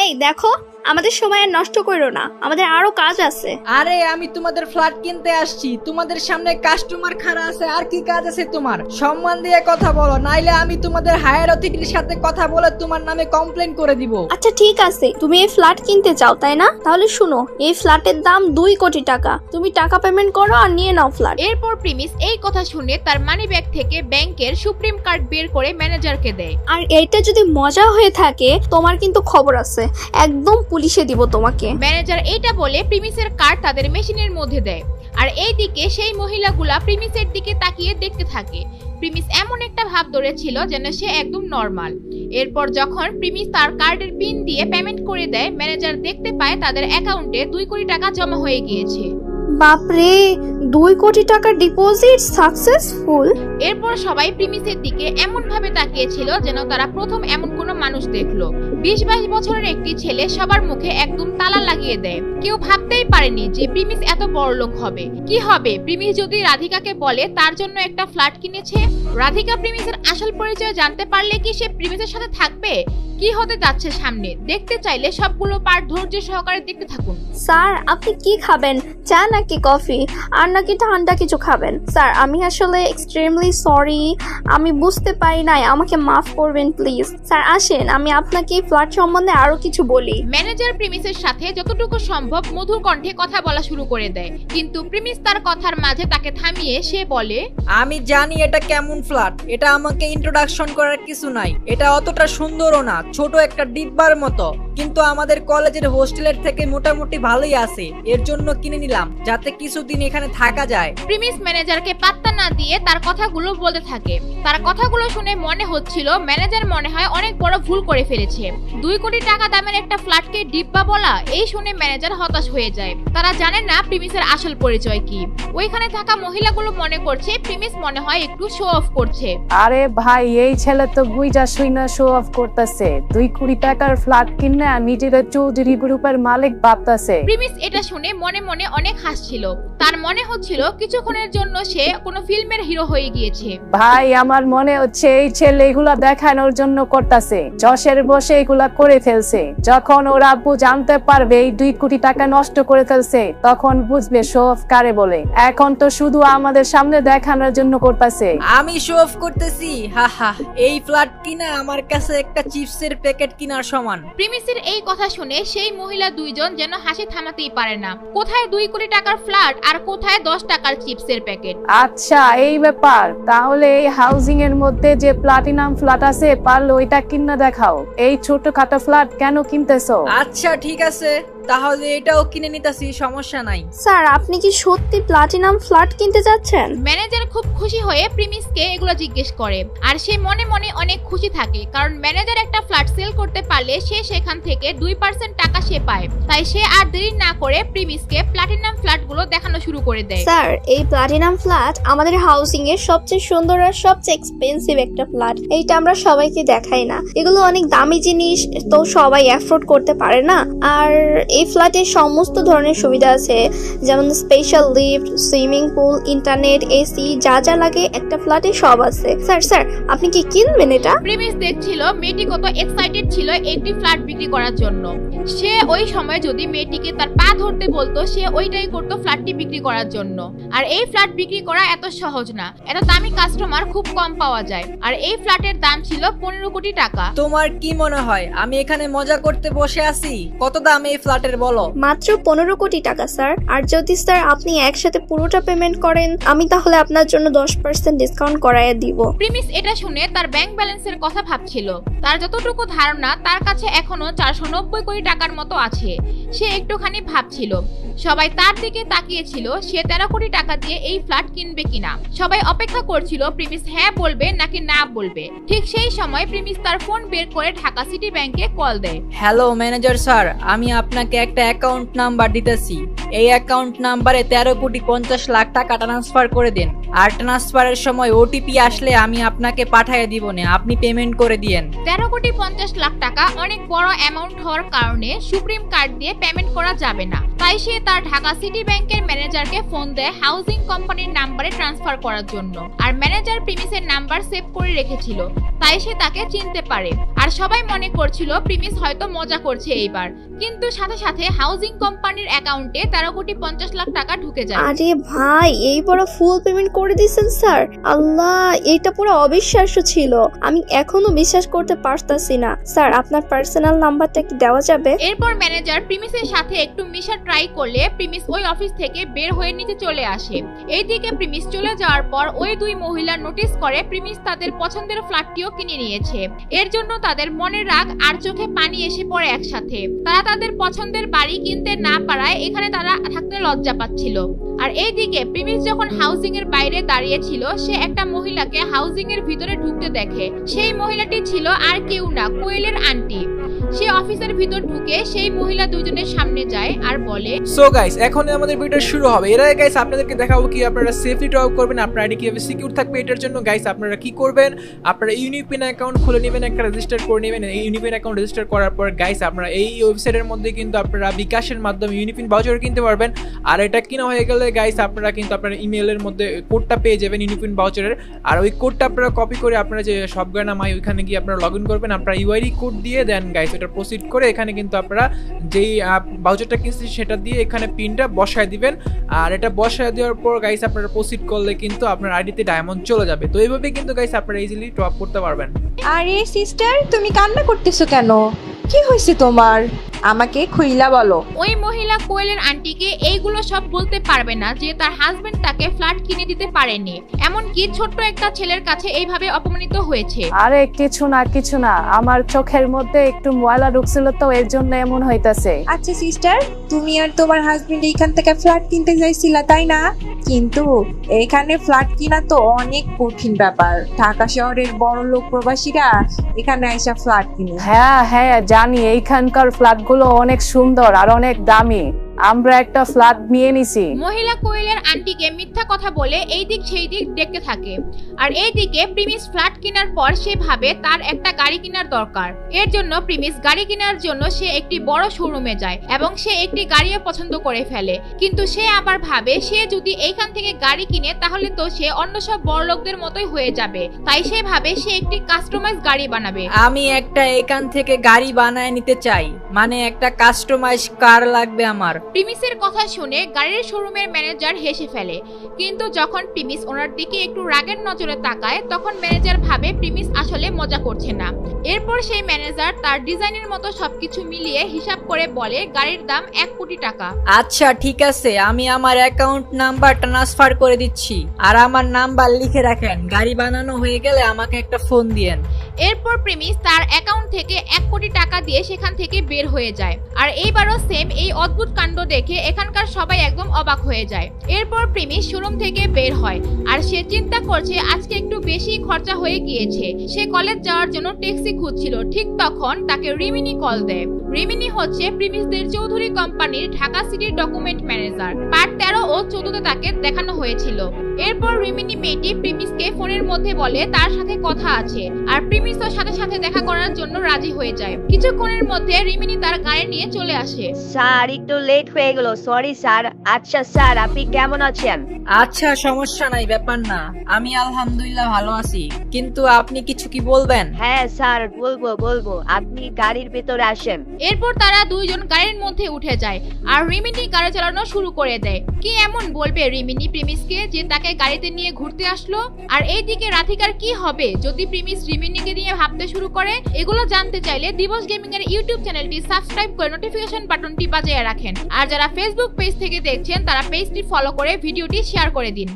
এই দেখো, আমাদের সময় আর নষ্ট করো না, আমাদের আরো কাজ আছে। আরে আমি তোমাদের ফ্ল্যাট কিনতে আসছি, তোমাদের সামনে কাস্টমার খাড়া আছে, আর কি কাজ আছে তোমার? সম্মান দিয়ে কথা বলো, নাইলে আমি তোমাদের হায়ার অথরিটির সাথে কথা বলে তোমার নামে কমপ্লেন করে দিব। আচ্ছা ঠিক আছে, তুমি এই ফ্ল্যাট কিনতে চাও তাই না? তাহলে শুনো, এই ফ্ল্যাটের দাম 2 কোটি টাকা। তুমি টাকা পেমেন্ট করো আর নিয়ে নাও ফ্ল্যাট। এরপর প্রিমিস এই কথা শুনে তার মানি ব্যাগ থেকে ব্যাংকের সুপ্রিম কার্ড বের করে ম্যানেজারকে দেয়। আর এইটা যদি মজা হয়ে থাকে, তোমার কিন্তু খবর আছে, একদম পুলিশে দিব তোমাকে। ম্যানেজার এইটা বলে প্রিমিসের কার্ড তাদের মেশিনের মধ্যে দেয়। আর এইদিকে সেই মহিলাগুলা প্রিমিসের দিকে তাকিয়ে দেখতে থাকে। প্রিমিস এমন একটা ভাব ধরেছিল যেন সে একদম নর্মাল। এরপর যখন প্রিমিস তার কার্ডের পিন দিয়ে পেমেন্ট করে দেয়, ম্যানেজার দেখতে পায় তাদের অ্যাকাউন্টে 2 কোটি টাকা জমা হয়ে গিয়েছে। বাপরে, 2 কোটি টাকা ডিপোজিট সাকসেসফুল। এরপর সবাই প্রিমিসের দিকে এমন ভাবে তাকিয়েছিল যেন তারা প্রথম এমন কোনো মানুষ দেখলো। 20-22 বছরের একটি ছেলে সবার মুখে একদম তালা লাগিয়ে দেয়। কেউ ভাবতেই পারেনি যে প্রিমিস এত বড়লোক হবে। কি হবে প্রিমিস যদি রাধিকাকে বলে তার জন্য একটা ফ্ল্যাট কিনেছে? রাধিকা প্রিমিসের আসল পরিচয় জানতে পারলে কি সে প্রিমিসের সাথে থাকবে? কি হতে যাচ্ছে সামনে দেখতে চাইলে সবগুলো পার্ট ধৈর্য সহকারে দেখতে থাকুন। স্যার, আপনি কি খাবেন? চা নাকি কফি, আর নাকি ঠান্ডা কিছু খাবেন? স্যার, আমি আসলে এক্সট্রিমলি সরি, আমি বুঝতে পারি নাই, আমাকে মাফ করবেন প্লিজ। স্যার আসেন, আমি আপনাকে এই ফ্ল্যাট সম্বন্ধে আরো কিছু বলি। ম্যানেজার প্রিমিসের সাথে যতটুকু সম্ভব মধুর কণ্ঠে কথা বলা শুরু করে দেয়, কিন্তু প্রিমিস তার কথার মাঝে তাকে থামিয়ে সে বলে, আমি জানি এটা কেমন ফ্ল্যাট, এটা আমাকে ইন্ট্রোডাকশন করার কিছু নাই। এটা অতটা সুন্দরও না, ছোট একটা ডিব্বার মতো, কিন্তু আমাদের কলেজের হোস্টেলের থেকে মোটামুটি ভালোই আছে। এর জন্য কিনে নিলাম, যাতে কিছুদিন এখানে থাকা যায়। প্রিমিস ম্যানেজারকে পাত্তা না দিয়ে তার কথাগুলো বলতে থাকে। তার কথাগুলো শুনে মনে হচ্ছিল ম্যানেজার মনে হয় অনেক বড় ভুল করে ফেলেছে। 2 কোটি টাকা দামের একটা ফ্ল্যাটকে ডিব্বা বলা, এই শুনে ম্যানেজার হতাশ হয়ে যায়। তারা জানে না প্রিমিসের আসল পরিচয় কি। ওইখানে থাকা মহিলাগুলো মনে করছে প্রিমিস মনে হয় একটু শো অফ করছে। আরে ভাই, এই ছেলে তো বুইজা শুইনা শো অফ করতেছে। 2 কোটি টাকার ফ্ল্যাট কিনে নিজের চৌধুরী গ্রুপের মালিক ভাবতেছে। প্রিমিস এটা শুনে মনে মনে অনেক হাসছিল। তার মনে হচ্ছিল কিছুক্ষণের জন্য সে কোনো ফিল্মের হিরো হয়ে গিয়েছে। ভাই, আমার মনে হচ্ছে এই ছেলে এগুলা দেখানোর জন্য করতেছে, যশের বসে এগুলা করে ফেলছে। যখন ওর আব্বু জানতে পারবে এই 2 কোটি টাকা নষ্ট করে ফেলছে, তখন বুঝবে শো অফ কারে বলে। এখন তো শুধু আমাদের সামনে দেখানোর জন্য করতেছে। আমি শো অফ করতেছি? হা হা, এই ফ্ল্যাট কিনা আমার কাছে একটা চিপসের প্যাকেট কিনার সমান। প্রিমিসের এই কথা শুনে সেই মহিলা দুইজন যেন হাসি থামাতেই পারে না। কোথায় 2 কোটি টাকার ফ্ল্যাট আর কোথায় 10 টাকার চিপসের প্যাকেট? আচ্ছা, এই ব্যাপার। তাহলে এই হাউজিং এর মধ্যে যে প্লাটিনাম ফ্ল্যাট আছে, পারলে ওইটা কিনে দেখাও। এই ছোটখাটো ফ্ল্যাট কেন কিনতেছো? আচ্ছা ঠিক আছে, তাহলে এটাও কিনে নিতেছি, সমস্যা নাই। স্যার, আপনি কি সত্যি প্লাটিনাম ফ্ল্যাট কিনতে যাচ্ছেন? ম্যানেজার খুব খুশি হয়ে প্রিমিসকে এগুলো জিজ্ঞেস করে। আর সে মনে মনে অনেক খুশি থাকে, কারণ ম্যানেজার একটা ফ্ল্যাট সেল করতে পারলে সে সেখান থেকে 2% টাকা সে পায়। তাই সে আর দেরি না করে প্রিমিসকে প্লাটিনাম ফ্ল্যাটগুলো দেখানো শুরু করে দেয়। স্যার, এই প্লাটিনাম ফ্ল্যাট আমাদের হাউসিং এর সবচেয়ে সুন্দর আর সবচেয়ে এক্সপেন্সিভ একটা ফ্ল্যাট। এইটা আমরা সবাইকে দেখাই না, এগুলো অনেক দামি জিনিস, তো সবাই অ্যাফোর্ড করতে পারে না। আর এই ফ্ল্যাটে সমস্ত ধরনের সুবিধা আছে, যেমন special lift, swimming pool, internet, AC, যা যা লাগে একটা ফ্ল্যাটে সব আছে। স্যার, আপনি কি কিনবেন এটা? প্রিমিস দেখছিল মেয়েটি কত এক্সাইটেড ছিল একটি ফ্ল্যাট বিক্রি করার জন্য। সে ওই সময় যদি মেয়েটিকে তার পা ধরতে বলতো, সে ওইটাই করতো ফ্ল্যাটটি বিক্রি করার জন্য। আর এই ফ্ল্যাট বিক্রি করা এত সহজ না, এত দামি কাস্টমার খুব কম পাওয়া যায়। আর এই ফ্ল্যাটের দাম ছিল 15 কোটি টাকা। তোমার কি মনে হয় আমি এখানে মজা করতে বসে আছি? কত দাম এই ফ্ল্যাটের বলো? মাত্র 15 কোটি টাকা স্যার। আর যদি স্যার আপনি একসাথে পুরোটা পেমেন্ট করেন, আমি তাহলে আপনার জন্য 10% ডিসকাউন্ট করায় দিব। প্রিমিস এটা শুনে তার ব্যাংক ব্যালেন্সের কথা ভাবছিল। তার যতটুকু ধারণা তার কাছে এখনো 490 কোটি টাকার মতো আছে। সে একটুখানি ভাবছিল। সবাই তার দিকে তাকিয়েছিল, সে 13 কোটি টাকা দিয়ে এই ফ্ল্যাট কিনবে কিনা। সবাই অপেক্ষা করছিল প্রিমিস হ্যাঁ বলবে নাকি না বলবে। ঠিক সেই সময় প্রিমিস তার ফোন বের করে ঢাকা সিটি ব্যাংকে কল দেয়। হ্যালো ম্যানেজার স্যার, আমি আপনাকে একটা অ্যাকাউন্ট নাম্বার দিতেছি। এই অ্যাকাউন্ট নাম্বারে 13,50,00,000 টাকা ট্রান্সফার করে দেন। আর ট্রান্সফারের সময় ওটিপি আসলে আমি আপনাকে পাঠিয়ে দিব না, আপনি পেমেন্ট করে দিয়েন। 13,50,00,000 টাকা অনেক বড় অ্যামাউন্ট হওয়ার কারণে সুপ্রিম কার্ড দিয়ে পেমেন্ট করা যাবে না। তাই সে তার ঢাকা সিটি ব্যাংকের ম্যানেজারকে ফোন দেয় হাউজিং কোম্পানির নাম্বারে ট্রান্সফার করার জন্য। আর ম্যানেজার প্রিমিসের নাম্বার সেভ করে রেখেছিল। তাই সে তাকে চিনতে পারে। আর সবাই মনে করছিল প্রিমিস হয়তো মজা করছে এইবার, কিন্তু সাথে সাথে হাউজিং কোম্পানির অ্যাকাউন্টে 13,50,00,000 টাকা ঢুকে যায়। আরে ভাই, এই বড় ফুল পেমেন্ট করে দিয়েছেন স্যার। আল্লাহ, এটা পুরো অবিশ্বাস্য ছিল। আমি এখনো বিশ্বাস করতে পারতাছি না। স্যার, আপনার পার্সোনাল নাম্বারটা কি দেওয়া যাবে? এরপর ম্যানেজার প্রিমিসের সাথে একটু মিশা ট্রাই করলে প্রিমিস ওই অফিস থেকে বের হয়ে নিচে চলে আসে। এইদিকে প্রিমিস চলে যাওয়ার পর ওই দুই মহিলা নোটিস করে প্রিমিস তাদের পছন্দের ফ্ল্যাটটিও কিনে নিয়েছে। এর জন্য তাদের মনের রাগ আর চোখে পানি এসে পড়ে একসাথে। তারা তাদের পছন্দের বাড়ি কিনতে না পারায় এখানে তারা থাকতে লজ্জা পাচ্ছিল। আর এইদিকে প্রিমিস যখন হাউজিং এর বাইরে দাঁড়িয়ে ছিল, সে একটা মহিলাকে হাউজিং এর ভিতরে ঢুকতে দেখে। সেই মহিলাটি ছিল আর কেউ না, কোয়েলের আন্টি। সে অফিসের ভিতর ঢুকে সেই মহিলা দুজনের সামনে যায় আর বলে, সো গাইস, এখন আমাদের ভিডিও শুরু হবে। এর আগে গাইস আপনাদেরকে দেখাবো কি আপনারা সেফলি টপ করবেন, আপনার আইডি কিভাবে সিকিউর থাকবে। এটার জন্য গাইস আপনারা কি করবেন, আপনারা ইউনিপিন অ্যাকাউন্ট খুলে নেবেন, একটা রেজিস্টার করে নেবেন। এই ইউনিপিন অ্যাকাউন্ট রেজিস্টার করার পর গাইস আপনারা এই ওয়েবসাইটের মধ্যে কিন্তু আপনারা বিকাশের মাধ্যমে ইউনিপিন ভাউচার কিনতে পারবেন। আর এটা কিনা হয়ে গেলে গাইস আপনারা কিন্তু আপনার ইমেলের মধ্যে কোডটা পেয়ে যাবেন ইউনিপিন ভাউচারের। আর ওই কোডটা আপনারা কপি করে আপনারা যে শপগানা মাই ওইখানে গিয়ে আপনারা লগ ইন করবেন, আপনারা ইউআইডি কোড দিয়ে দেন গাইস এটা প্রসিড করে এখানে কিন্তু আপনারা যেই ভাউচারটা কিনছেন সেটা দিয়ে এখানে পিনটা বসায় দিবেন। আর এটা বসায় দেওয়ার পর গাইস আপনারা প্রসিড করলে কিন্তু আপনার আইডিতে ডায়মন্ড চলে যাবে। তো এইভাবে কিন্তু গাইস আপনারা ইজিলি টপ করতে পারবেন। আরে সিস্টার, তুমি কান্না করতেছো কেন? কি হয়েছে তোমার? আমাকে খুইলা বলো। ওই মহিলা কোয়েলের আন্টিকে এইগুলো সব বলতে পারবে না যে তার হাজবেন্ড তাকে ফ্ল্যাট কিনে দিতে পারেনি, এমনকি ছোট্ট একটা ছেলের কাছে এইভাবে অপমানিত হয়েছে। আরে কিছু না, আমার চোখের মধ্যে একটু ময়লা ঢুকছিল তো এর জন্য এমন হইতাছে। আচ্ছা সিস্টার, তুমি আর তোমার হাজবেন্ড এইখান থেকে ফ্ল্যাট কিনতে যাইছিলা তাই না? কিন্তু এখানে ফ্ল্যাট কিনা তো অনেক কঠিন ব্যাপার। ঢাকা শহরের বড় লোক প্রবাসীরা এখানে এসে ফ্ল্যাট কিনে। হ্যাঁ জানি, এইখানকার ফ্ল্যাট গুলো অনেক সুন্দর আর অনেক দামি। আমরা একটা ফ্ল্যাট নিয়ে নিছি। মহিলা কোয়েলের আন্টিকে মিথ্যা কথা বলে এই দিক সেই দিক দেখতে থাকে। আর এইদিকে প্রিমিস ফ্ল্যাট কেনার পর সে ভাবে তার একটা গাড়ি কেনার দরকার। এর জন্য প্রিমিস গাড়ি কেনার জন্য সে একটি বড় শোরুমে যায় এবং সে একটি গাড়িও পছন্দ করে ফেলে। কিন্তু সে আবার ভাবে সে যদি এইখান থেকে গাড়ি কিনে তাহলে তো সে অন্য সব বড় লোকদের মতোই হয়ে যাবে। তাই সে ভাবে সে একটি কাস্টমাইজ গাড়ি বানাবে। আমি একটা এখান থেকে গাড়ি বানায় নিতে চাই, মানে একটা কাস্টমাইজ কার লাগবে আমার। প্রিমিসের কথা শুনে গাড়ির শোরুমের ম্যানেজার হেসে ফেলে। কিন্তু যখন প্রিমিস ওনার দিকে একটু রাগের নজরে তাকায় তখন ম্যানেজার ভাবে প্রিমিস আসলে মজা করছে না। এরপর সেই ম্যানেজার তার ডিজাইনের মতো সবকিছু মিলিয়ে হিসাব করে বলে গাড়ির দাম 1 কোটি টাকা। আচ্ছা ঠিক আছে, আমি আমার অ্যাকাউন্ট নাম্বার ট্রান্সফার করে দিচ্ছি আর আমার নাম্বার লিখে রাখেন। গাড়ি বানানো হয়ে গেলে আমাকে একটা ফোন দিয়েন। এরপর প্রিমিস তার অ্যাকাউন্ট থেকে 1 কোটি টাকা দিয়ে সেখান থেকে বের হয়ে যায়। আর এইবারও সেম এই অদ্ভুত কাণ্ড দেখে এখানকার সবাই একদম অবাক হয়ে যায়। এরপর প্রিমিস শোরুম থেকে বের হয় আর সে চিন্তা করছে আজকে একটু বেশি খরচা হয়ে গিয়েছে। সে কলেজ যাওয়ার জন্য ট্যাক্সি খুঁজছিল, ঠিক তখন তাকে রিমিনি কল দেয়। রিমিনি হচ্ছে প্রিমিসদের চৌধুরী কোম্পানির ঢাকা সিটির ডকুমেন্ট ম্যানেজার। পার্ট 13 ও 14 তাকে দেখানো হয়েছিল। এরপর রিমিনি মেয়েটি প্রিমিসকে ফোনের মধ্যে বলে তার সাথে কথা আছে আর প্রিমিসও সাথে সাথে দেখা করার জন্য রাজি হয়ে যায়। কিছুক্ষণের মধ্যে রিমিনি তার গাড়ি নিয়ে চলে আসে। স্যার, একটু লেট হয়ে গেল, সরি স্যার। আচ্ছা স্যার, আপনি কেমন আছেন? আচ্ছা সমস্যা নাই, ব্যাপার না। আমি আলহামদুলিল্লাহ ভালো আছি, কিন্তু আপনি কিছু কি বলবেন? হ্যাঁ স্যার, বলবো। আপনি গাড়ির ভেতরে আসেন। এরপর তারা দুইজন গাড়ির মধ্যে উঠে যায় আর রিমিনি গাড়ি চালানো শুরু করে দেয়। কি এমন বলবে রিমিনি প্রিমিসকে যে তাকে গাড়িতে নিয়ে ঘুরতে আসলো? আর এইদিকে রাধিকার কি হবে যদি প্রিমিস রিমিনিকে নিয়ে ভাবতে শুরু করে? এগুলো জানতে চাইলে দিবস গেমিং এর ইউটিউব চ্যানেলটি সাবস্ক্রাইব করে নোটিফিকেশন বাটনটি বাজিয়ে রাখেন। আর যারা ফেসবুক পেজ থেকে দেখছেন তারা পেজটি ফলো করে ভিডিওটি শেয়ার করে দিন।